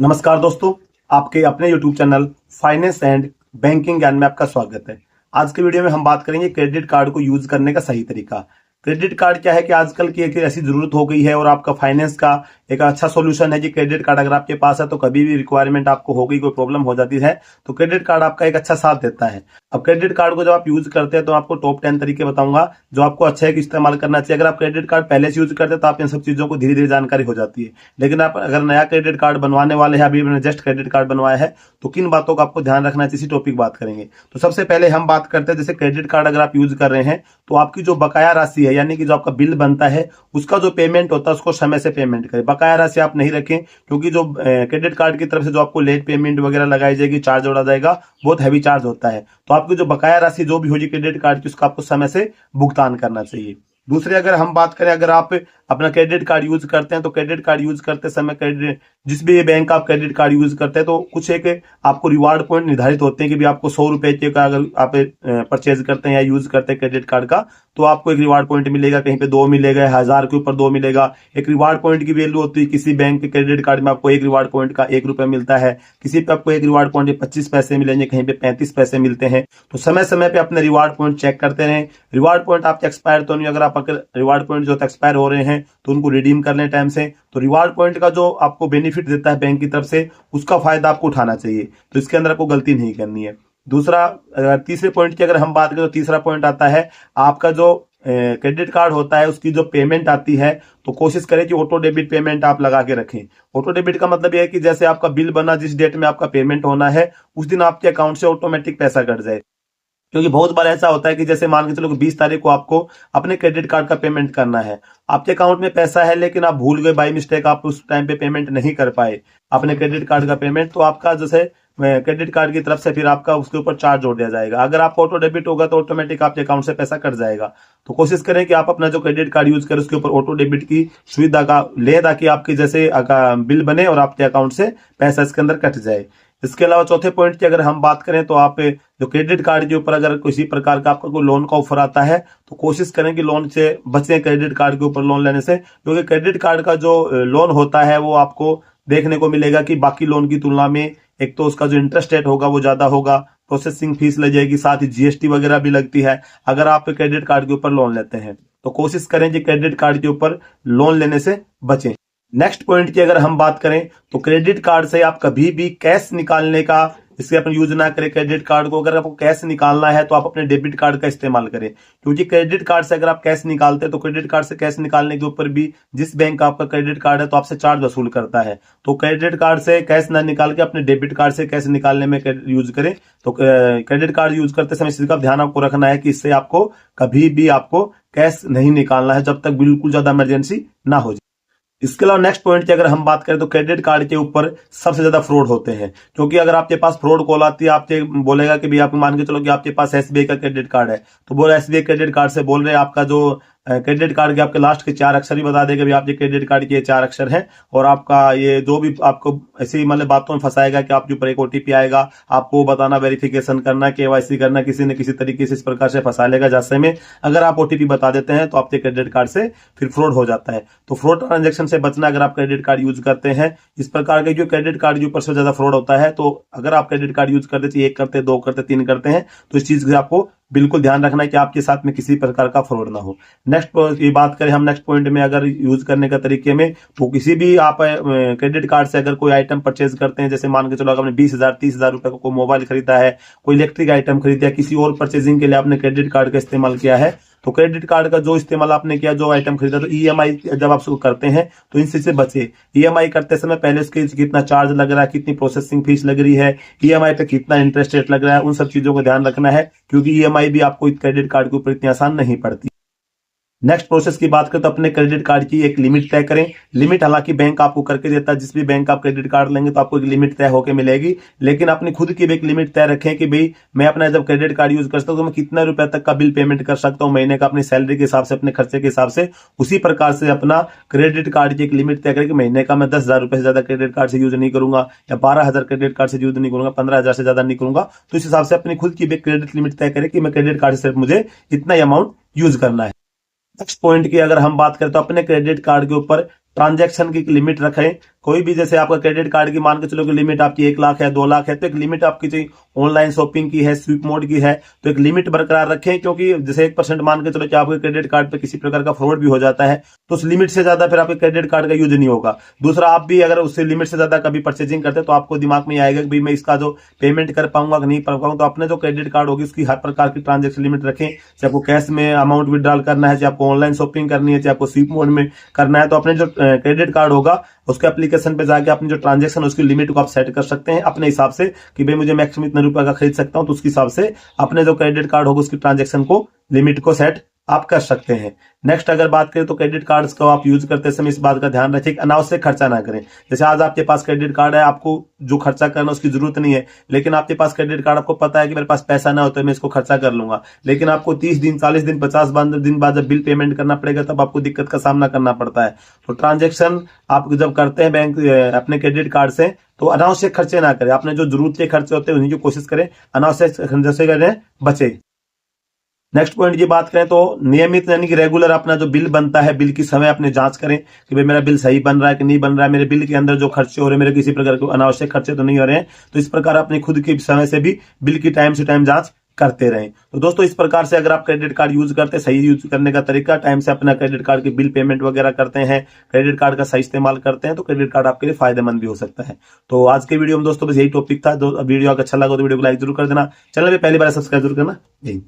नमस्कार दोस्तों, आपके अपने YouTube channel finance and banking ज्ञान में आपका स्वागत है। आज के वीडियो में हम बात करेंगे क्रेडिट कार्ड को यूज करने का सही तरीका। क्रेडिट कार्ड क्या है कि आजकल की एक ऐसी जरूरत हो गई है और आपका फाइनेंस का एक अच्छा सॉल्यूशन है कि क्रेडिट कार्ड अगर आपके पास है तो कभी भी रिक्वायरमेंट आपको हो गई, कोई प्रॉब्लम हो जाती है तो क्रेडिट कार्ड आपका एक अच्छा साथ देता है। अब क्रेडिट कार्ड को जब आप यूज करते हैं तो आपको टॉप 10 तरीके बताऊंगा जो आपको अच्छा है कि इस्तेमाल करना चाहिए। अगर आप क्रेडिट कार्ड पहले से यूज करते हैं तो आप इन सब चीजों को धीरे धीरे जानकारी हो जाती है, लेकिन आप अगर नया क्रेडिट कार्ड बनवाने वाले हैं, अभी मैंने जस्ट क्रेडिट कार्ड बनवाया है, तो किन बातों का आपको ध्यान रखना चाहिए, इसी टॉपिक बात करेंगे। तो सबसे पहले हम बात करते हैं, जैसे क्रेडिट कार्ड अगर आप यूज कर रहे हैं तो आपकी जो बकाया राशि है, यानी कि जो आपका बिल बनता है उसका जो पेमेंट होता है उसको समय से पेमेंट करें। बकाया राशि आप नहीं रखें, क्योंकि जो क्रेडिट कार्ड की तरफ से जो आपको लेट पेमेंट वगैरह लगाई जाएगी, चार्ज जोड़ा जाएगा, बहुत हैवी चार्ज होता है। तो आपकी जो बकाया राशि जो भी होगी क्रेडिट कार्ड की, उसका आपको समय से भुगतान करना चाहिए। दूसरे अगर हम बात करें, अगर आप अपना क्रेडिट कार्ड यूज करते हैं तो क्रेडिट कार्ड यूज करते समय क्रेडिट जिस भी बैंक का आप क्रेडिट कार्ड यूज करते हैं तो कुछ एक आपको रिवार्ड पॉइंट निर्धारित होते हैं कि भी आपको 100 रुपए का अगर आप परचेज करते हैं या यूज करते हैं क्रेडिट कार्ड का, तो आपको एक रिवार्ड पॉइंट मिलेगा, कहीं पे 2 मिलेगा, 1000 के ऊपर 2 मिलेगा। एक रिवार्ड पॉइंट की वैल्यू होती है, किसी बैंक के क्रेडिट कार्ड में आपको एक रिवार्ड पॉइंट का 1 रुपया मिलता है, किसी पे आपको एक रिवार्ड पॉइंट 25 पैसे मिलेंगे, कहीं पे 35 पैसे मिलते हैं। तो समय समय पे अपने रिवार्ड पॉइंट चेक करते रहें। रिवार्ड पॉइंट आपके एक्सपायर तो नहीं, अगर आप रिवार्ड पॉइंट जो एक्सपायर हो रहे हैं तो उनको रिडीम कर लें टाइम से। तो रिवार्ड पॉइंट का जो आपको बेनिफिट देता है बैंक की तरफ से, उसका फायदा आपको उठाना चाहिए। तो इसके अंदर आपको गलती नहीं करनी है। दूसरा, तीसरे पॉइंट की अगर हम बात करें तो तीसरा पॉइंट आता है आपका जो क्रेडिट कार्ड होता है उसकी जो पेमेंट आती है, तो कोशिश करें कि ऑटो डेबिट पेमेंट आप लगा के रखें। ऑटो डेबिट का मतलब यह है कि जैसे आपका बिल बना, जिस डेट में आपका पेमेंट होना है उस दिन आपके अकाउंट से ऑटोमेटिक पैसा कट जाए। क्योंकि बहुत बार ऐसा होता है कि जैसे मान के चलो कि 20 तारीख को आपको अपने क्रेडिट कार्ड का पेमेंट करना है, आपके अकाउंट में पैसा है लेकिन आप भूल गए, बाई मिस्टेक आप उस टाइम पे पेमेंट नहीं कर पाए अपने क्रेडिट कार्ड का पेमेंट, तो आपका जैसे क्रेडिट कार्ड की तरफ से फिर आपका उसके ऊपर चार्ज जोड़ दिया जाएगा। अगर आपको ऑटो डेबिट होगा तो ऑटोमेटिक आपके अकाउंट से पैसा कट जाएगा। तो कोशिश करें कि आप अपना जो क्रेडिट कार्ड यूज करें उसके ऊपर ऑटो डेबिट की सुविधा का ले, ताकि आपके जैसे बिल बने और आपके अकाउंट से पैसा इसके अंदर कट जाए। इसके अलावा चौथे पॉइंट की अगर हम बात करें तो आप जो क्रेडिट कार्ड के ऊपर अगर किसी प्रकार का आपका कोई लोन का ऑफर आता है तो कोशिश करें कि लोन से बचें, क्रेडिट कार्ड के ऊपर लोन लेने से। क्योंकि क्रेडिट कार्ड का जो लोन होता है वो आपको देखने को मिलेगा कि बाकी लोन की तुलना में एक तो उसका जो इंटरेस्ट रेट होगा वो ज्यादा होगा, प्रोसेसिंग फीस लग जाएगी, साथ ही जीएसटी वगैरह भी लगती है अगर आप क्रेडिट कार्ड के ऊपर लोन लेते हैं। तो कोशिश करें कि क्रेडिट कार्ड के ऊपर लोन लेने से बचें। नेक्स्ट पॉइंट की अगर हम बात करें तो क्रेडिट कार्ड से आप कभी भी कैश निकालने का इससे अपन यूज ना करें। क्रेडिट कार्ड को अगर आपको कैश निकालना है तो आप अपने डेबिट कार्ड का इस्तेमाल करें, क्योंकि क्रेडिट कार्ड से अगर आप कैश निकालते हैं तो क्रेडिट कार्ड से कैश निकालने के ऊपर भी जिस बैंक का आपका क्रेडिट कार्ड है तो आपसे चार्ज वसूल करता है। तो क्रेडिट कार्ड से कैश ना निकाल के अपने डेबिट कार्ड से कैश निकालने में यूज करें। तो क्रेडिट कार्ड यूज करते समय इस चीज का ध्यान आपको रखना है कि इससे आपको कभी भी आपको कैश नहीं निकालना है जब तक बिल्कुल ज्यादा इमरजेंसी ना हो जाए। इसके अलावा नेक्स्ट पॉइंट की अगर हम बात करें तो क्रेडिट कार्ड के ऊपर सबसे ज्यादा फ्रॉड होते हैं। क्योंकि अगर आपके पास फ्रॉड कॉल आती है, आपसे बोलेगा कि भी आप मान के चलो कि आपके पास एसबीआई का क्रेडिट कार्ड है, तो बोल एसबीआई क्रेडिट कार्ड से बोल रहे हैं, आपका जो क्रेडिट कार्ड के आपके लास्ट के 4 अक्षर ही बता देगा भी आपके क्रेडिट कार्ड के 4 अक्षर हैं, और आपका ये जो भी आपको ऐसी मतलब बातों में फंसाएगा कि आपके ऊपर एक ओटीपी आएगा, आपको बताना, वेरिफिकेशन करना, केवाईसी करना, किसी न किसी तरीके से इस प्रकार से फंसा लेगा जैसे में अगर आप ओटीपी बता देते हैं तो आपके क्रेडिट कार्ड से फिर फ्रॉड हो जाता है। तो फ्रॉड ट्रांजेक्शन से बचना अगर आप क्रेडिट कार्ड यूज करते हैं, इस प्रकार के जो क्रेडिट कार्ड के ऊपर से ज्यादा फ्रॉड होता है, तो अगर आप क्रेडिट कार्ड यूज करते हैं 1 करते, 2 करते, 3 करते हैं, तो इस चीज से आपको बिल्कुल ध्यान रखना है कि आपके साथ में किसी प्रकार का फ्रॉड ना हो। नेक्स्ट ये बात करें हम नेक्स्ट पॉइंट में अगर यूज करने का तरीके में, तो किसी भी आप क्रेडिट कार्ड से अगर कोई आइटम परचेज करते हैं, जैसे मान के चलो अगर आपने 20,000 30,000 रुपए का कोई मोबाइल खरीदा है, कोई इलेक्ट्रिक आइटम खरीदा है, किसी और परचेजिंग के लिए आपने क्रेडिट कार्ड का इस्तेमाल किया है, तो क्रेडिट कार्ड का जो इस्तेमाल आपने किया, जो आइटम खरीदा, तो ईएमआई जब आप करते हैं तो इन चीज से बचे। ईएमआई करते समय पहले उसके कितना चार्ज लग रहा है, कितनी प्रोसेसिंग फीस लग रही है, ईएमआई पे कितना इंटरेस्ट रेट लग रहा है, उन सब चीजों को ध्यान रखना है, क्योंकि ईएमआई भी आपको क्रेडिट कार्ड के ऊपर इतनी आसान नहीं पड़ती। नेक्स्ट प्रोसेस की बात करें तो अपने क्रेडिट कार्ड की एक लिमिट तय करें। लिमिट हालांकि बैंक आपको करके देता है, जिस भी बैंक आप क्रेडिट कार्ड लेंगे तो आपको एक लिमिट तय होकर मिलेगी, लेकिन अपनी खुद की भी एक लिमिट तय रखें कि भाई मैं अपना जब क्रेडिट कार्ड यूज करता हूं तो मैं कितना रुपए तक का बिल पेमेंट कर सकता हूं महीने का, अपनी सैलरी के हिसाब से, अपने खर्चे के हिसाब से। उसी प्रकार से अपना क्रेडिट कार्ड की एक लिमिट तय करें कि महीने का मैं 10,000 रुपए से ज्यादा क्रेडिट कार्ड से यूज नहीं करूंगा, या 12,000 क्रेडिट कार्ड से यूज नहीं करूंगा, 15,000 से ज्यादा नहीं करूंगा। तो इस हिसाब से अपनी खुद की भी क्रेडिट लिमिट तय करें कि मैं क्रेडिट कार्ड से सिर्फ मुझे इतना अमाउंट यूज करना है। नेक्स्ट पॉइंट की अगर हम बात करें तो अपने क्रेडिट कार्ड के ऊपर ट्रांजैक्शन की लिमिट रखें। कोई भी जैसे आपका क्रेडिट कार्ड की मान के चलो कि लिमिट आपकी 1 लाख है, 2 लाख है, तो एक लिमिट आपकी चाहिए। ऑनलाइन शॉपिंग की है, स्वीप मोड की है, तो एक लिमिट बरकरार रखें, क्योंकि जैसे 1% मान के चलो कि आपके क्रेडिट कार्ड पे किसी प्रकार का फ्रॉड भी हो जाता है तो उस लिमिट से ज्यादा फिर आपके क्रेडिट कार्ड का यूज नहीं होगा। दूसरा, आप भी अगर उससे लिमिट से ज्यादा कभी परचेजिंग करते हैं तो आपको दिमाग में आएगा कि भाई मैं इसका जो पेमेंट कर पाऊंगा कि नहीं कर पाऊंगा। तो अपने जो क्रेडिट कार्ड होगी उसकी हर प्रकार की ट्रांजेक्शन लिमिट रखें, चाहे आपको कैश में अमाउंट विड्रॉल करना है, चाहे आपको ऑनलाइन शॉपिंग करनी है, चाहे आपको स्वीप मोड में करना है, तो अपने जो क्रेडिट कार्ड होगा उसके एप्लीकेशन पे जाके अपनी जो ट्रांजेक्शन उसकी लिमिट को आप सेट कर सकते हैं अपने हिसाब से कि भाई मुझे मैक्सिमम इतने रुपए का खरीद सकता हूं, तो उसके हिसाब से अपने जो क्रेडिट कार्ड होगा उसकी ट्रांजेक्शन को लिमिट को सेट आप कर सकते हैं। नेक्स्ट अगर बात करें तो क्रेडिट कार्ड्स को आप यूज करते समय इस बात का ध्यान रखें कि अनावश्यक खर्चा ना करें। जैसे आज आपके पास क्रेडिट कार्ड है, आपको जो खर्चा करना उसकी जरूरत नहीं है, लेकिन आपके पास क्रेडिट कार्ड, आपको पता है कि मेरे पास पैसा ना हो तो मैं इसको खर्चा कर लूंगा, लेकिन आपको 30 दिन, 40 दिन, 50 दिन बाद जब बिल पेमेंट करना पड़ेगा तब आपको दिक्कत का सामना करना पड़ता है। तो ट्रांजेक्शन आप जब करते हैं बैंक अपने क्रेडिट कार्ड से तो अनावश्यक खर्चे ना करें। आपने जो जरूरत के खर्चे होते हैं उन्हीं की कोशिश करें, अनावश्यक खर्चे करें बचे। नेक्स्ट पॉइंट की बात करें तो नियमित यानी कि रेगुलर अपना जो बिल बनता है, बिल की समय अपने जांच करें कि भाई मेरा बिल सही बन रहा है कि नहीं बन रहा है, मेरे बिल के अंदर जो खर्चे हो रहे हैं मेरे किसी प्रकार के अनावश्यक खर्चे तो नहीं हो रहे हैं। तो इस प्रकार अपनी खुद की समय से भी बिल की टाइम से टाइम जांच करते रहें। तो दोस्तों इस प्रकार से अगर आप क्रेडिट कार्ड यूज करते हैं, सही यूज करने का तरीका, टाइम से अपना क्रेडिट कार्ड की बिल पेमेंट वगैरह करते हैं, क्रेडिट कार्ड का सही इस्तेमाल करते हैं, तो क्रेडिट कार्ड आपके लिए फायदेमंद भी हो सकता है। तो आज के वीडियो में दोस्तों बस यही टॉपिक था। वीडियो अगर अच्छा लगा तो वीडियो को लाइक जरूर कर देना, चैनल पे पहली बार सब्सक्राइब जरूर करना। यही।